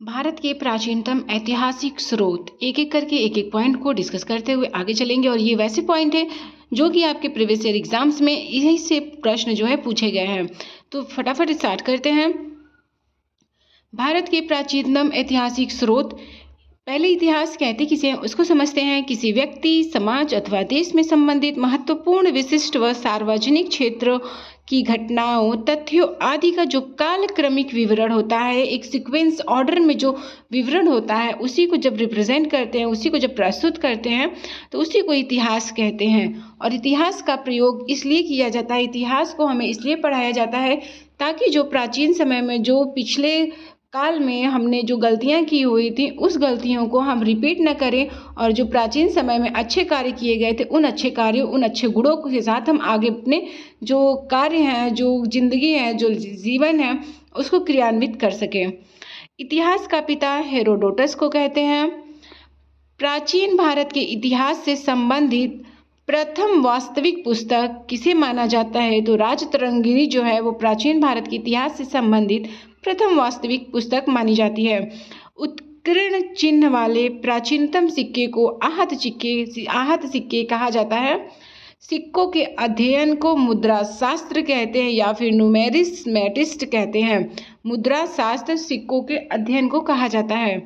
भारत के प्राचीनतम ऐतिहासिक स्रोत एक एक करके एक एक पॉइंट को डिस्कस करते हुए आगे चलेंगे। और ये वैसे पॉइंट है जो कि आपके प्रीवियस ईयर एग्जाम्स में यही से प्रश्न जो है पूछे गए हैं। तो फटाफट स्टार्ट करते हैं। भारत के प्राचीनतम ऐतिहासिक स्रोत। पहले इतिहास कहते किसे हैं उसको समझते हैं। किसी व्यक्ति, समाज अथवा देश में संबंधित महत्वपूर्ण, विशिष्ट व सार्वजनिक क्षेत्रों की घटनाओं, तथ्यों आदि का जो कालक्रमिक विवरण होता है, एक सीक्वेंस ऑर्डर में जो विवरण होता है, उसी को जब रिप्रेजेंट करते हैं, उसी को जब प्रस्तुत करते हैं, तो उसी को इतिहास कहते हैं। और इतिहास का प्रयोग इसलिए किया जाता है, इतिहास को हमें इसलिए पढ़ाया जाता है ताकि जो प्राचीन समय में, जो पिछले काल में हमने जो गलतियां की हुई थी, उस गलतियों को हम रिपीट न करें। और जो प्राचीन समय में अच्छे कार्य किए गए थे, उन अच्छे कार्यों, उन अच्छे गुणों के साथ हम आगे अपने जो कार्य हैं, जो जिंदगी है, जो जीवन है, उसको क्रियान्वित कर सकें। इतिहास का पिता हेरोडोटस को कहते हैं। प्राचीन भारत के इतिहास से संबंधित प्रथम वास्तविक पुस्तक किसे माना जाता है? तो राजतरंगिणी जो है वो प्राचीन भारत के इतिहास से संबंधित प्रथम वास्तविक पुस्तक मानी जाती है। उत्कीर्ण चिन्ह वाले प्राचीनतम सिक्के को आहत सिक्के कहा जाता है। सिक्कों के अध्ययन को मुद्रा शास्त्र कहते हैं या फिर न्यूमेरिस्मेटिस्ट कहते हैं। मुद्रा शास्त्र सिक्कों के अध्ययन को कहा जाता है।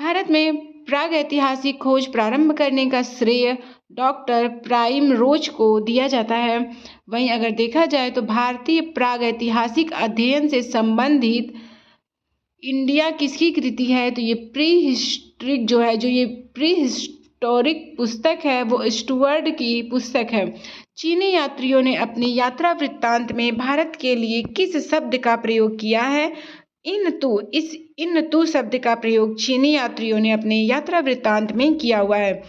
भारत में प्राग ऐतिहासिक खोज प्रारंभ करने का श्रेय डॉक्टर प्राइम रोज को दिया जाता है। वहीं अगर देखा जाए तो भारतीय प्राग ऐतिहासिक अध्ययन से संबंधित इंडिया किसकी कृति है? तो ये प्री हिस्टोरिक पुस्तक है, वो स्टुअर्ट की पुस्तक है। चीनी यात्रियों ने अपनी यात्रा वृत्तांत में भारत के लिए किस शब्द का प्रयोग किया है? इन तू शब्द का प्रयोग चीनी यात्रियों ने अपने यात्रा वृत्तांत में किया हुआ है।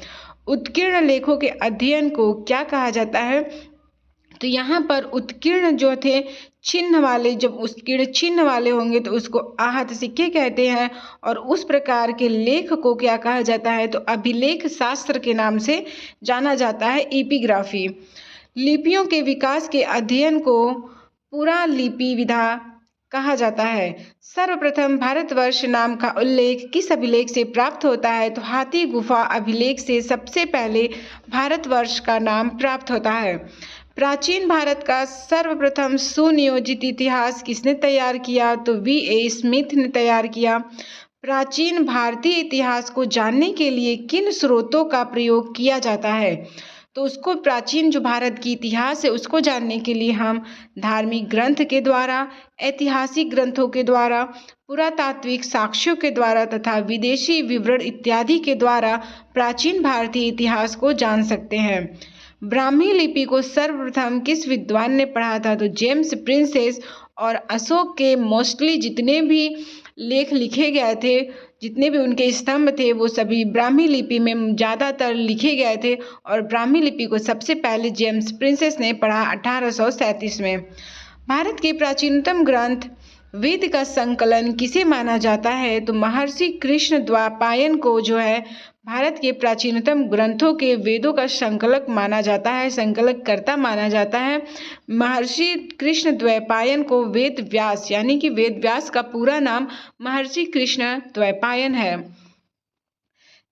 उत्कीर्ण लेखों के अध्ययन को क्या कहा जाता है? तो यहाँ पर उत्कीर्ण जो थे चिन्ह वाले, जब उत्कीर्ण चिन्ह वाले होंगे तो उसको आहत सिक्के कहते हैं। और उस प्रकार के लेख को क्या कहा जाता है? तो अभिलेख शास्त्र के नाम से जाना जाता है, एपिग्राफी। लिपियों के विकास के अध्ययन को पुरालिपि विधा कहा जाता है। सर्वप्रथम भारतवर्ष नाम का उल्लेख किस अभिलेख से प्राप्त होता है? तो हाथी गुफा अभिलेख से सबसे पहले भारतवर्ष का नाम प्राप्त होता है। प्राचीन भारत का सर्वप्रथम सुनियोजित इतिहास किसने तैयार किया? तो V.A. स्मिथ ने तैयार किया। प्राचीन भारतीय इतिहास को जानने के लिए किन स्रोतों का प्रयोग किया जाता है? तो उसको, प्राचीन जो भारत की इतिहास है उसको जानने के लिए हम धार्मिक ग्रंथ के द्वारा, ऐतिहासिक ग्रंथों के द्वारा, पुरातात्विक साक्ष्यों के द्वारा तथा विदेशी विवरण इत्यादि के द्वारा प्राचीन भारतीय इतिहास को जान सकते हैं। ब्राह्मी लिपि को सर्वप्रथम किस विद्वान ने पढ़ा था? तो जेम्स प्रिंसेस। और अशोक के मोस्टली जितने भी लेख लिखे गए थे, जितने भी उनके स्तंभ थे, वो सभी ब्राह्मी लिपि में ज़्यादातर लिखे गए थे। और ब्राह्मी लिपि को सबसे पहले जेम्स प्रिंसेस ने पढ़ा 1837 में। भारत के प्राचीनतम ग्रंथ वेद का संकलन किसे माना जाता है? तो महर्षि कृष्ण द्वैपायन को जो है भारत के प्राचीनतम ग्रंथों के वेदों का संकलक माना जाता है, संकलक कर्ता माना जाता है। महर्षि कृष्ण द्वैपायन को वेद व्यास, यानी कि वेद व्यास का पूरा नाम महर्षि कृष्ण द्वैपायन है।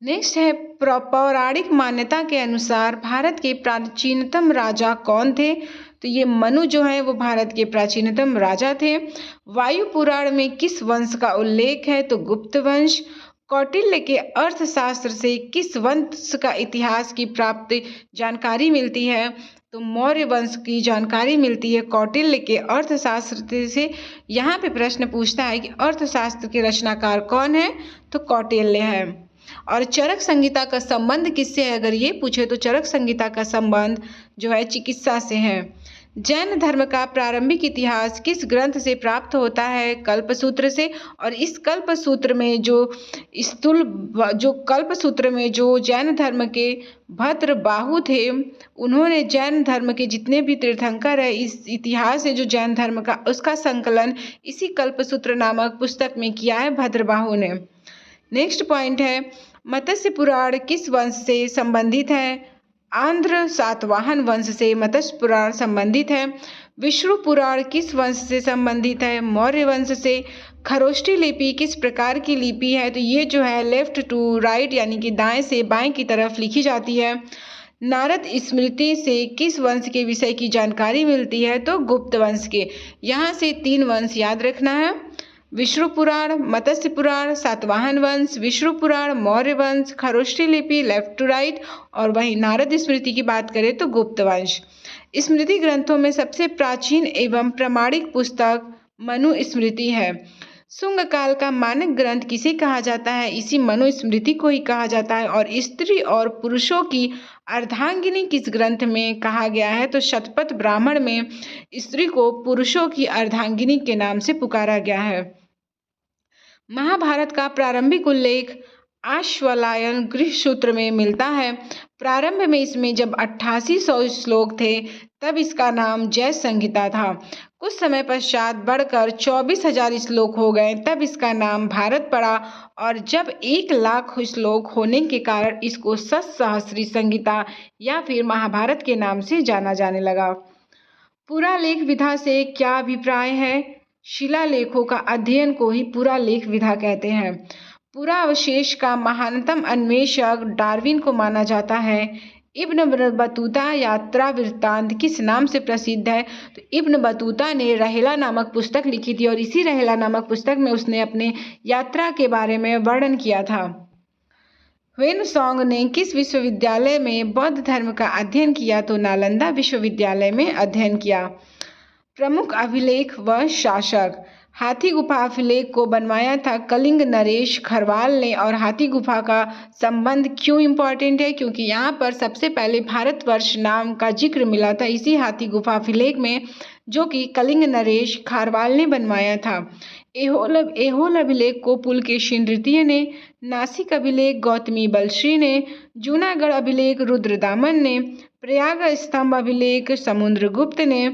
नेक्स्ट है, पौराणिक मान्यता के अनुसार भारत के प्राचीनतम राजा कौन थे? तो ये मनु जो है वो भारत के प्राचीनतम राजा थे। वायु पुराण में किस वंश का उल्लेख है? तो गुप्त वंश। कौटिल्य के अर्थशास्त्र से किस वंश का इतिहास की प्राप्ति जानकारी मिलती है? तो मौर्य वंश की जानकारी मिलती है कौटिल्य के अर्थशास्त्र से। यहाँ पे प्रश्न पूछता है कि अर्थशास्त्र के रचनाकार कौन है? तो कौटिल्य है। और चरक संहिता का संबंध किससे है? अगर ये पूछे तो चरक संहिता का संबंध जो है चिकित्सा से है। जैन धर्म का प्रारंभिक इतिहास किस ग्रंथ से प्राप्त होता है? कल्पसूत्र से। और इस कल्पसूत्र में जो जैन धर्म के भद्रबाहु थे, उन्होंने जैन धर्म के जितने भी तीर्थंकर है, इस इतिहास है जो जैन धर्म का, उसका संकलन इसी कल्पसूत्र नामक पुस्तक में किया है भद्रबाहु ने। नेक्स्ट पॉइंट है, मत्स्य पुराण किस वंश से संबंधित है? आंध्र सातवाहन वंश से मत्स्य पुराण संबंधित है। विष्णु पुराण किस वंश से संबंधित है? मौर्य वंश से। खरोष्ठी लिपि किस प्रकार की लिपि है? तो ये जो है लेफ्ट टू राइट यानी कि दाएं से बाएं की तरफ लिखी जाती है। नारद स्मृति से किस वंश के विषय की जानकारी मिलती है? तो गुप्त वंश के। यहाँ से 3 वंश याद रखना है, विष्णु पुराण, मत्स्य पुराण, सातवाहन वंश, विष्णु पुराण, मौर्य वंश, खरोष्ठी लिपि लेफ्ट टू राइट, और वहीं नारद स्मृति की बात करें तो गुप्त वंश। स्मृति ग्रंथों में सबसे प्राचीन एवं प्रामाणिक पुस्तक मनु स्मृति है। शुंग काल का मानक ग्रंथ किसे कहा जाता है? इसी मनु स्मृति को ही कहा जाता है। और स्त्री और पुरुषों की अर्धांगिनी किस ग्रंथ में कहा गया है? तो शतपथ ब्राह्मण में स्त्री को पुरुषों की अर्धांगिनी के नाम से पुकारा गया है। महाभारत का प्रारंभिक उल्लेख आश्वलायन गृह सूत्र में मिलता है। प्रारंभ में इसमें जब 8800 श्लोक थे तब इसका नाम जय संहिता था। कुछ समय पश्चात बढ़कर 24,000 श्लोक हो गए तब इसका नाम भारत पड़ा, और जब 1,00,000 श्लोक होने के कारण इसको सतसहस्री संहिता या फिर महाभारत के नाम से जाना जाने लगा। पुरालेख विधा से क्या अभिप्राय है? शिलालेखों का अध्ययन को ही पुरालेख विधा कहते हैं। पुरावशेष का महानतम अन्वेषक डार्विन को माना जाता है। इब्न बतूता यात्रा वृत्तांत किस नाम से प्रसिद्ध है? तो इब्न बतूता ने रहेला नामक पुस्तक लिखी थी, और इसी रहेला नामक पुस्तक में उसने अपने यात्रा के बारे में वर्णन किया था। ह्वेनसांग ने किस विश्वविद्यालय में बौद्ध धर्म का अध्ययन किया? तो नालंदा विश्वविद्यालय में अध्ययन किया। प्रमुख अभिलेख व शासक। हाथी गुफा अभिलेख को बनवाया था कलिंग नरेश खरवाल ने। और हाथी गुफा का संबंध क्यों इम्पोर्टेंट है? क्योंकि यहाँ पर सबसे पहले भारतवर्ष नाम का जिक्र मिला था इसी हाथी गुफा अभिलेख में, जो कि कलिंग नरेश खारवाल ने बनवाया था। एहोल अभिलेख को पुलकेशिन द्वितीय ने, नासिक अभिलेख गौतमी बलश्री ने, जूनागढ़ अभिलेख रुद्रदामन ने, प्रयाग स्तंभ अभिलेख समुद्रगुप्त ने,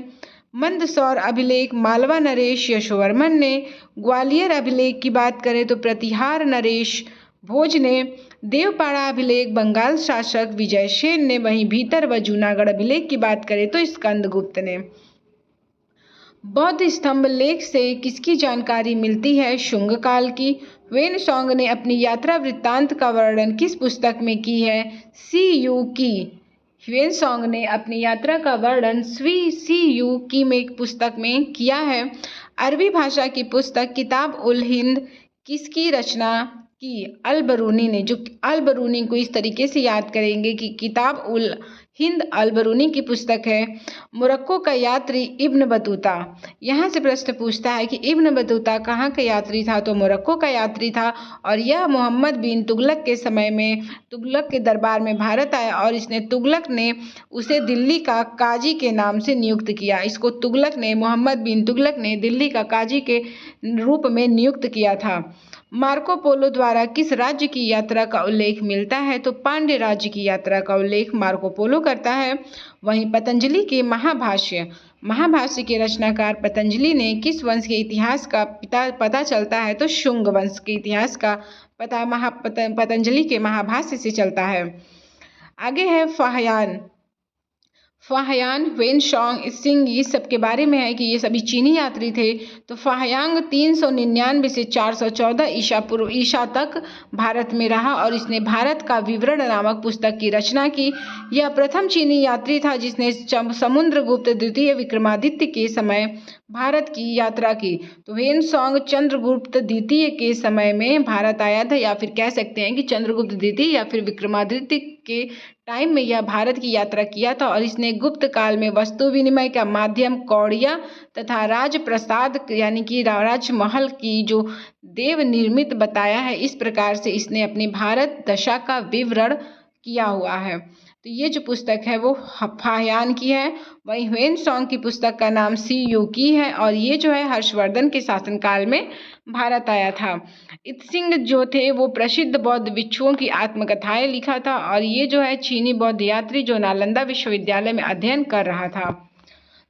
मंदसौर अभिलेख मालवा नरेश यशोवर्मन ने, ग्वालियर अभिलेख की बात करें तो प्रतिहार नरेश भोज ने, देवपाड़ा अभिलेख बंगाल शासक विजयसेन ने, वहीं भीतर व जूनागढ़ अभिलेख की बात करें तो स्कंदगुप्त ने। बौद्ध स्तंभ लेख से किसकी जानकारी मिलती है? शुंग काल की। ह्वेनसांग ने अपनी यात्रा वृत्तांत का वर्णन किस पुस्तक में की है? सीयू की। ह्वेनसांग ने अपनी यात्रा का वर्णन सीयू की में एक पुस्तक में किया है। अरबी भाषा की पुस्तक किताब उल हिंद किसकी रचना की? अल-बरूनी ने। जो अल-बरूनी को इस तरीके से याद करेंगे कि किताब उल हिंद अल-बरूनी की पुस्तक है। मोरक्को का यात्री इब्न बतूता। यहाँ से प्रश्न पूछता है कि इब्न बतूता कहाँ का यात्री था? तो मोरक्को का यात्री था, और यह मोहम्मद बिन तुगलक के समय में तुगलक के दरबार में भारत आया, और इसने तुगलक ने उसे दिल्ली का काजी के नाम से नियुक्त किया। इसको मोहम्मद बिन तुगलक ने दिल्ली का काजी के रूप में नियुक्त किया था। मार्को पोलो द्वारा किस राज्य की यात्रा का उल्लेख मिलता है? तो पांड्य राज्य की यात्रा का उल्लेख मार्को पोलो करता है। वहीं पतंजलि के महाभाष्य के रचनाकार पतंजलि ने किस वंश के इतिहास का पता चलता है? तो शुंग वंश के इतिहास का पता पतंजलि के महाभाष्य से चलता है। आगे है फाहयान, ह्वेनसांग, त्सिंग, ये सब के बारे में है कि ये सभी चीनी यात्री थे। तो फाहयांग 399 से 414 ईसा तक भारत में रहा, और इसने भारत का विवरण नामक पुस्तक की रचना की। यह प्रथम चीनी यात्री था जिसने समुद्रगुप्त द्वितीय विक्रमादित्य के समय भारत की यात्रा की। तो ह्वेनसांग चंद्रगुप्त द्वितीय के समय में भारत आया था, या फिर कह सकते हैं कि चंद्रगुप्त द्वितीय या फिर विक्रमादित्य के टाइम में यह भारत की यात्रा किया था। और इसने गुप्त काल में वस्तु विनिमय का माध्यम कौड़िया तथा राजप्रसाद यानी कि राजमहल की जो देव निर्मित बताया है। इस प्रकार से इसने अपनी भारत दशा का विवरण किया हुआ है। तो ये जो पुस्तक है वो फाहयान की है। वहीं ह्वेनसांग की पुस्तक का नाम सीयू की है, और ये जो है हर्षवर्धन के शासनकाल में भारत आया था। त्सिंग जो थे वो प्रसिद्ध बौद्ध भिक्षुओं की आत्मकथाएं लिखा था, और ये जो है चीनी बौद्ध यात्री जो नालंदा विश्वविद्यालय में अध्ययन कर रहा था।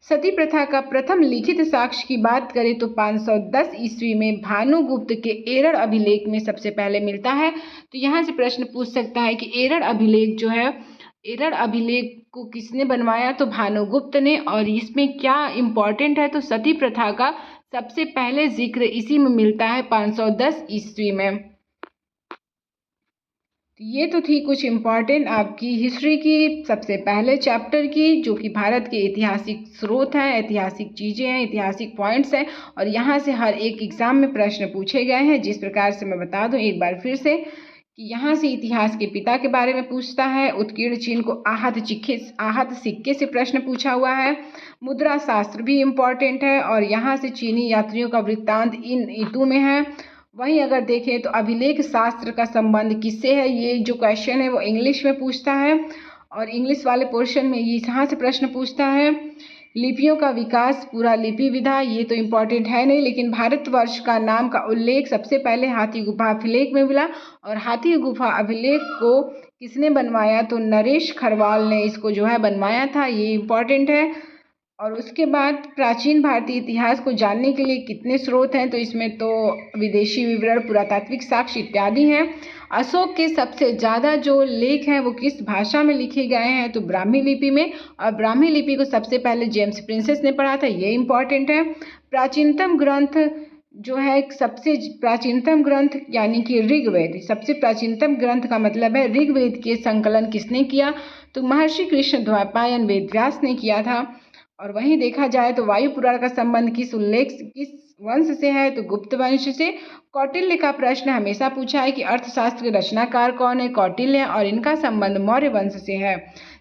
सती प्रथा का प्रथम लिखित साक्ष्य की बात करें तो 510 ईस्वी में भानुगुप्त के एरड़ अभिलेख में सबसे पहले मिलता है। तो यहाँ से प्रश्न पूछ सकता है कि एरड़ अभिलेख जो है एरड़ अभिलेख को किसने बनवाया? तो भानुगुप्त ने। और इसमें क्या इम्पोर्टेंट है? तो सती प्रथा का सबसे पहले जिक्र इसी में मिलता है 510 ईस्वी में। ये तो थी कुछ इम्पॉर्टेंट आपकी हिस्ट्री की सबसे पहले चैप्टर की, जो कि भारत के ऐतिहासिक स्रोत हैं, ऐतिहासिक चीज़ें हैं, ऐतिहासिक पॉइंट्स हैं, और यहाँ से हर एक एग्जाम में प्रश्न पूछे गए हैं। जिस प्रकार से मैं बता दूं एक बार फिर से कि यहाँ से इतिहास के पिता के बारे में पूछता है, उत्कीर्ण चिन्ह को आहत सिक्के से प्रश्न पूछा हुआ है, मुद्रा शास्त्र भी इम्पॉर्टेंट है, और यहाँ से चीनी यात्रियों का वृत्तांत इन ईटू में है। वहीं अगर देखें तो अभिलेख शास्त्र का संबंध किससे है, ये जो क्वेश्चन है वो इंग्लिश में पूछता है, और इंग्लिश वाले पोर्शन में ये यहाँ से प्रश्न पूछता है। लिपियों का विकास, पूरा लिपि विधा, ये तो इम्पॉर्टेंट है नहीं, लेकिन भारतवर्ष का नाम का उल्लेख सबसे पहले हाथी गुफा अभिलेख में मिला, और हाथी गुफा अभिलेख को किसने बनवाया? तो नरेश खरवाल ने इसको जो है बनवाया था, ये इम्पॉर्टेंट है। और उसके बाद प्राचीन भारतीय इतिहास को जानने के लिए कितने स्रोत हैं? तो इसमें तो विदेशी विवरण, पुरातात्विक साक्ष्य इत्यादि हैं। अशोक के सबसे ज़्यादा जो लेख हैं वो किस भाषा में लिखे गए हैं? तो ब्राह्मी लिपि में, और ब्राह्मी लिपि को सबसे पहले जेम्स प्रिंसेस ने पढ़ा था, ये इम्पॉर्टेंट है। प्राचीनतम ग्रंथ जो है, सबसे प्राचीनतम ग्रंथ यानी कि ऋग्वेद, सबसे प्राचीनतम ग्रंथ का मतलब है ऋग्वेद के संकलन किसने किया? तो महर्षि कृष्ण द्वैपायन वेदव्यास ने किया था। और वहीं देखा जाए तो वायु पुराण का संबंध किस वंश से है? तो गुप्त वंश से। कौटिल्य का प्रश्न हमेशा पूछा है कि अर्थशास्त्र के रचनाकार कौन है? कौटिल्य, और इनका संबंध मौर्य वंश से है।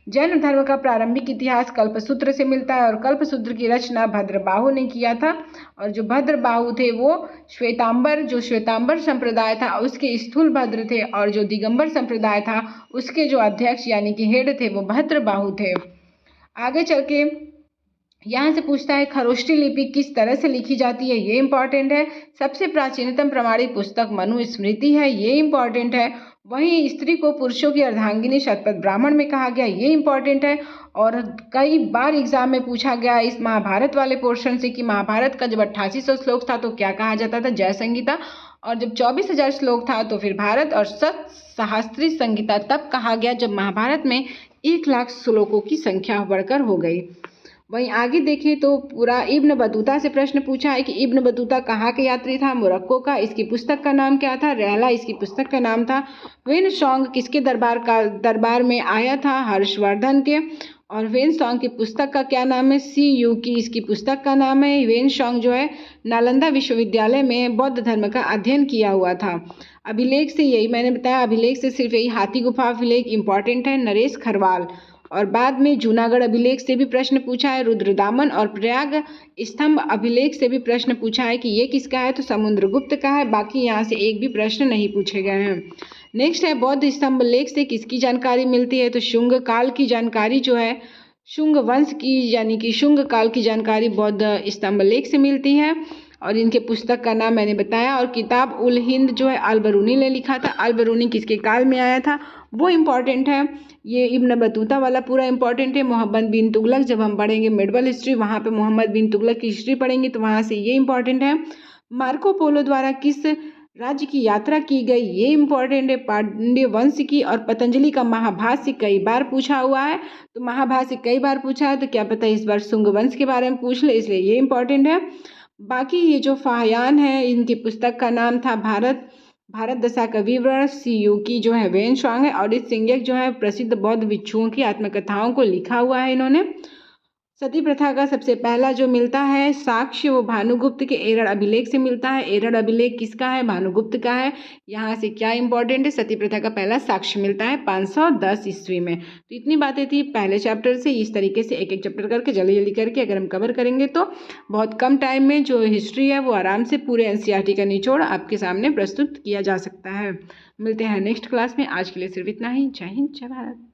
जैन धर्म का प्रारंभिक इतिहास कल्पसूत्र से मिलता है, और कल्पसूत्र की रचना भद्रबाहु ने किया था, और जो भद्रबाहु थे वो श्वेतांबर संप्रदाय था उसके स्थूलभद्र थे, और जो दिगंबर संप्रदाय था उसके जो अध्यक्ष यानी कि हेड थे वो भद्रबाहु थे। आगे चल के यहाँ से पूछता है खरोष्ठी लिपि किस तरह से लिखी जाती है? ये इम्पॉर्टेंट है। सबसे प्राचीनतम प्रमाणिक पुस्तक मनुस्मृति है, ये इम्पॉर्टेंट है। वहीं स्त्री को पुरुषों की अर्धांगिनी शतपथ ब्राह्मण में कहा गया, ये इम्पॉर्टेंट है। और कई बार एग्जाम में पूछा गया इस महाभारत वाले पोर्शन से कि महाभारत का जब 8800 श्लोक था तो क्या कहा जाता था? जय संहिता। और जब 24,000 श्लोक था तो फिर भारत और सहस्त्री संहिता तब कहा गया जब महाभारत में 1,00,000 श्लोकों की संख्या बढ़कर हो गई। वहीं आगे देखें तो पूरा इब्न बतूता से प्रश्न पूछा है कि इब्न बतूता कहाँ के यात्री था? मोरक्को का। इसकी पुस्तक का नाम क्या था? रहला इसकी पुस्तक का नाम था। वेनसोंग किसके दरबार में आया था? हर्षवर्धन के। और वेनसोंग की पुस्तक का क्या नाम है? सी यू की इसकी पुस्तक का नाम है। वेनसोंग जो है नालंदा विश्वविद्यालय में बौद्ध धर्म का अध्ययन किया हुआ था। अभिलेख से यही मैंने बताया, अभिलेख से सिर्फ यही हाथी गुफा अभिलेख इम्पॉर्टेंट है, नरेश खरवाल। और बाद में जूनागढ़ अभिलेख से भी प्रश्न पूछा है, रुद्रदामन और प्रयाग स्तंभ अभिलेख से भी प्रश्न पूछा है कि ये किसका है? तो समुद्रगुप्त का है। बाकी यहाँ से एक भी प्रश्न नहीं पूछे गए हैं। नेक्स्ट है बौद्ध स्तंभ लेख से किसकी जानकारी मिलती है? तो शुंग काल की जानकारी जो है, शुंग वंश की यानी कि शुंग काल की जानकारी बौद्ध स्तंभ लेख से मिलती है। और इनके पुस्तक का नाम मैंने बताया। और किताब उल हिंद जो है अल-बरूनी ने लिखा था। अल-बरूनी किसके काल में आया था वो इम्पॉर्टेंट है। ये इब्न बतूता वाला पूरा इम्पॉर्टेंट है। मोहम्मद बिन तुगलक, जब हम पढ़ेंगे मेडवल हिस्ट्री वहाँ पे मोहम्मद बिन तुगलक की हिस्ट्री पढ़ेंगे तो वहाँ से ये इम्पॉर्टेंट है। मार्को पोलो द्वारा किस राज्य की यात्रा की गई? ये इम्पॉर्टेंट है। पांड्य वंश की। और पतंजलि का महाभाष्य कई बार पूछा हुआ है, तो महाभाष्य कई बार पूछा है तो क्या पता इस बार शुंग वंश के बारे में पूछ ले, इसलिए ये इम्पॉर्टेंट है। बाकी ये जो फाहयान है इनकी पुस्तक का नाम था भारत दशा का विवरण। सीयू की जो है वेनसोंग है। और इस सिंगेक जो है प्रसिद्ध बौद्ध भिक्षुओं की आत्मकथाओं को लिखा हुआ है इन्होंने। सती प्रथा का सबसे पहला जो मिलता है साक्ष्य वो भानुगुप्त के एरड़ अभिलेख से मिलता है। एरड़ अभिलेख किसका है? भानुगुप्त का है। यहाँ से क्या इंपॉर्टेंट है? सती प्रथा का पहला साक्ष्य मिलता है 510 ईस्वी में। तो इतनी बातें थी पहले चैप्टर से। इस तरीके से एक एक चैप्टर करके जल्दी जल्दी करके अगर हम कवर करेंगे तो बहुत कम टाइम में जो हिस्ट्री है वो आराम से पूरे NCERT का निचोड़ आपके सामने प्रस्तुत किया जा सकता है। मिलते हैं नेक्स्ट क्लास में। आज के लिए सिर्फ इतना ही। जय हिंद, जय भारत।